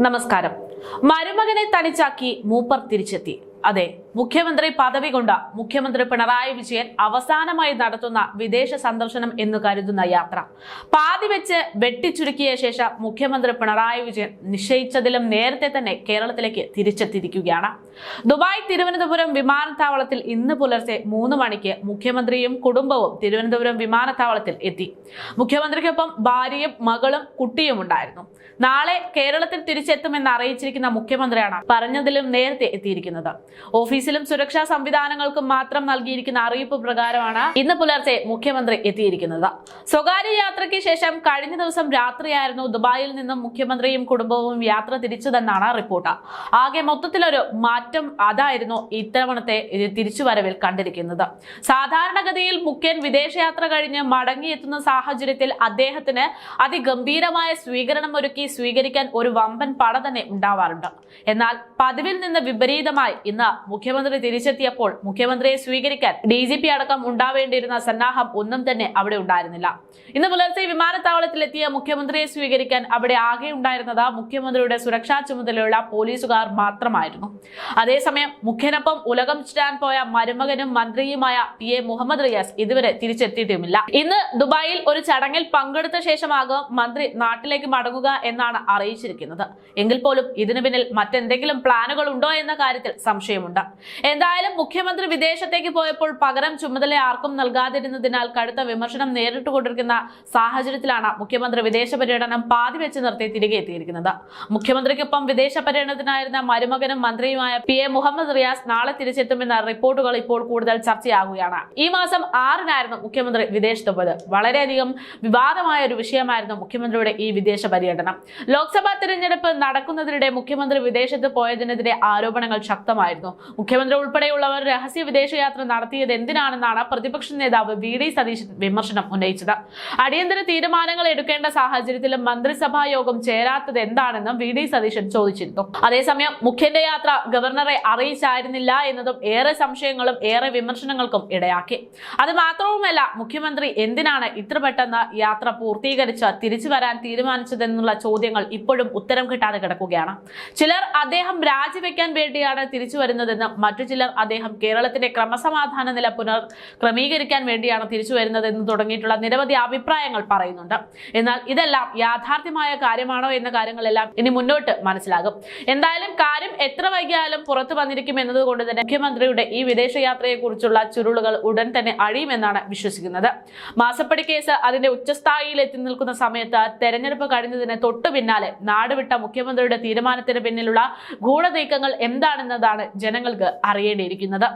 നമസ്കാരം. മരുമകനെ തനിച്ചാക്കി മൂപ്പർ തിരിച്ചെത്തി. അതെ, മുഖ്യമന്ത്രി പദവി കൊണ്ട മുഖ്യമന്ത്രി പിണറായി വിജയൻ അവസാനമായി നടത്തുന്ന വിദേശ സന്ദർശനം എന്ന് കരുതുന്ന യാത്ര പാതി വെച്ച് വെട്ടിച്ചുരുക്കിയ ശേഷം മുഖ്യമന്ത്രി പിണറായി വിജയൻ നിശ്ചയിച്ചതിലും നേരത്തെ തന്നെ കേരളത്തിലേക്ക് തിരിച്ചെത്തിയിരിക്കുകയാണ്. ദുബായ് തിരുവനന്തപുരം വിമാനത്താവളത്തിൽ ഇന്ന് പുലർച്ചെ 3 മണിക്ക് മുഖ്യമന്ത്രിയും കുടുംബവും തിരുവനന്തപുരം വിമാനത്താവളത്തിൽ എത്തി. മുഖ്യമന്ത്രിക്കൊപ്പം ഭാര്യയും മകളും കുട്ടിയും ഉണ്ടായിരുന്നു. നാളെ കേരളത്തിൽ തിരിച്ചെത്തുമെന്ന് അറിയിച്ചിരിക്കുന്ന മുഖ്യമന്ത്രിയാണ് പറഞ്ഞതിലും നേരത്തെ എത്തിയിരിക്കുന്നത്. ഓഫീസിലും സുരക്ഷാ സംവിധാനങ്ങൾക്കും മാത്രം നൽകിയിരിക്കുന്ന അറിയിപ്പ് പ്രകാരമാണ് ഇന്ന് പുലർച്ചെ മുഖ്യമന്ത്രി എത്തിയിരിക്കുന്നത്. സ്വകാര്യ യാത്രയ്ക്ക് ശേഷം കഴിഞ്ഞ ദിവസം രാത്രിയായിരുന്നു ദുബായിൽ നിന്നും മുഖ്യമന്ത്രിയും കുടുംബവും യാത്ര തിരിച്ചതെന്നാണ് റിപ്പോർട്ട്. ആകെ മൊത്തത്തിലൊരു മാറ്റം അതായിരുന്നു ഇത്തവണത്തെ തിരിച്ചുവരവിൽ കണ്ടിരിക്കുന്നത്. സാധാരണഗതിയിൽ മുഖ്യൻ വിദേശയാത്ര കഴിഞ്ഞ് മടങ്ങിയെത്തുന്ന സാഹചര്യത്തിൽ അദ്ദേഹത്തിന് അതിഗംഭീരമായ സ്വീകരണം ഒരുക്കി സ്വീകരിക്കാൻ ഒരു വമ്പൻ പട തന്നെ ഉണ്ടാവാറുണ്ട്. എന്നാൽ പതിവിൽ നിന്ന് വിപരീതമായി ഇന്ന് മുഖ്യമന്ത്രി തിരിച്ചെത്തിയപ്പോൾ മുഖ്യമന്ത്രിയെ സ്വീകരിക്കാൻ DGP അടക്കം ഉണ്ടാവേണ്ടിയിരുന്ന സന്നാഹം ഒന്നും തന്നെ അവിടെ ഉണ്ടായിരുന്നില്ല. ഇന്ന് പുലർച്ചെ വിമാനത്താവളത്തിലെത്തിയ മുഖ്യമന്ത്രിയെ സ്വീകരിക്കാൻ അവിടെ ആകെ ഉണ്ടായിരുന്നത് മുഖ്യമന്ത്രിയുടെ സുരക്ഷാ ചുമതലയുള്ള പോലീസുകാർ മാത്രമായിരുന്നു. അതേസമയം മുഖ്യനൊപ്പം ഉലകം ചുറ്റാൻ പോയ മരുമകനും മന്ത്രിയുമായ PA മുഹമ്മദ് റിയാസ് ഇതുവരെ തിരിച്ചെത്തിയിട്ടുമില്ല. ഇന്ന് ദുബായിൽ ഒരു ചടങ്ങിൽ പങ്കെടുത്ത ശേഷമാകും മന്ത്രി നാട്ടിലേക്ക് മടങ്ങുക എന്നാണ് അറിയിച്ചിരിക്കുന്നത്. എങ്കിൽ പോലും ഇതിനു പിന്നിൽ മറ്റെന്തെങ്കിലും പ്ലാനുകൾ ഉണ്ടോ എന്ന കാര്യത്തിൽ സംശയമുണ്ട്. എന്തായാലും മുഖ്യമന്ത്രി വിദേശത്തേക്ക് പോയപ്പോൾ പകരം ചുമതല ആർക്കും നൽകാതിരുന്നതിനാൽ കടുത്ത വിമർശനം നേരിട്ടുകൊണ്ടിരിക്കുന്ന സാഹചര്യത്തിലാണ് മുഖ്യമന്ത്രി വിദേശ പര്യടനം പാതി വെച്ച് നിർത്തി തിരികെ എത്തിയിരിക്കുന്നത്. മുഖ്യമന്ത്രിക്കൊപ്പം വിദേശ പര്യടനത്തിനായിരുന്ന മരുമകനും മന്ത്രിയുമായ PA മുഹമ്മദ് റിയാസ് നാളെ തിരിച്ചെത്തുമെന്ന റിപ്പോർട്ടുകൾ ഇപ്പോൾ കൂടുതൽ ചർച്ചയാകുകയാണ്. ഈ മാസം 6-നായിരുന്നു മുഖ്യമന്ത്രി വിദേശത്ത് പോയത്. വളരെയധികം വിവാദമായ ഒരു വിഷയമായിരുന്നു മുഖ്യമന്ത്രിയുടെ ഈ വിദേശ പര്യടനം. ലോക്സഭാ തിരഞ്ഞെടുപ്പ് നടക്കുന്നതിനിടെ മുഖ്യമന്ത്രി വിദേശത്ത് പോയതിനെതിരെ ആരോപണങ്ങൾ ശക്തമായിരുന്നു. മുഖ്യമന്ത്രി ഉൾപ്പെടെയുള്ളവർ രഹസ്യ വിദേശയാത്ര നടത്തിയത് എന്തിനാണെന്നാണ് പ്രതിപക്ഷ നേതാവ് VD സതീശൻ വിമർശനം ഉന്നയിച്ചത്. അടിയന്തര തീരുമാനങ്ങൾ എടുക്കേണ്ട സാഹചര്യത്തിലും മന്ത്രിസഭാ യോഗം ചേരാത്തത് എന്താണെന്നും VD സതീശൻ ചോദിച്ചിരുന്നു. അതേസമയം മുഖ്യന്റെ യാത്ര ഗവർണറെ അറിയിച്ചായിരുന്നില്ല എന്നതും ഏറെ സംശയങ്ങളും ഏറെ വിമർശനങ്ങൾക്കും ഇടയാക്കി. അത് മാത്രവുമല്ല, മുഖ്യമന്ത്രി എന്തിനാണ് ഇത്ര പെട്ടെന്ന് യാത്ര പൂർത്തീകരിച്ച് തിരിച്ചു വരാൻ തീരുമാനിച്ചതെന്നുള്ള ചോദ്യങ്ങൾ ഇപ്പോഴും ഉത്തരം കിട്ടാതെ കിടക്കുകയാണ്. ചിലർ അദ്ദേഹം രാജിവെക്കാൻ വേണ്ടിയാണ് തിരിച്ചു വരുന്നതെന്നും മറ്റു ചിലർ അദ്ദേഹം കേരളത്തിന്റെ ക്രമസമാധാന നില ക്രമീകരിക്കാൻ വേണ്ടിയാണ് തിരിച്ചു വരുന്നതെന്ന് തുടങ്ങിയിട്ടുള്ള നിരവധി അഭിപ്രായങ്ങൾ പറയുന്നുണ്ട്. എന്നാൽ ഇതെല്ലാം യാഥാർത്ഥ്യമായ കാര്യമാണോ എന്ന കാര്യങ്ങളെല്ലാം ഇനി മുന്നോട്ട് മനസ്സിലാകും. എന്തായാലും കാര്യം എത്ര വൈകിയാലും പുറത്തു വന്നിരിക്കും എന്നതുകൊണ്ട് തന്നെ മുഖ്യമന്ത്രിയുടെ ഈ വിദേശയാത്രയെ കുറിച്ചുള്ള ചുരുളുകൾ ഉടൻ തന്നെ അഴിയുമെന്നാണ് വിശ്വസിക്കുന്നത്. മാസപ്പടി കേസ് അതിന്റെ ഉച്ചസ്ഥായിയിൽ എത്തി നിൽക്കുന്ന സമയത്ത് തെരഞ്ഞെടുപ്പ് കഴിഞ്ഞതിന് തൊട്ടു പിന്നാലെ നാടുവിട്ട മുഖ്യമന്ത്രിയുടെ തീരുമാനത്തിന് പിന്നിലുള്ള ഗൂഢനീക്കങ്ങൾ എന്താണെന്നതാണ് ജനങ്ങൾക്ക് അറിയേണ്ടിയിരിക്കുന്നത്.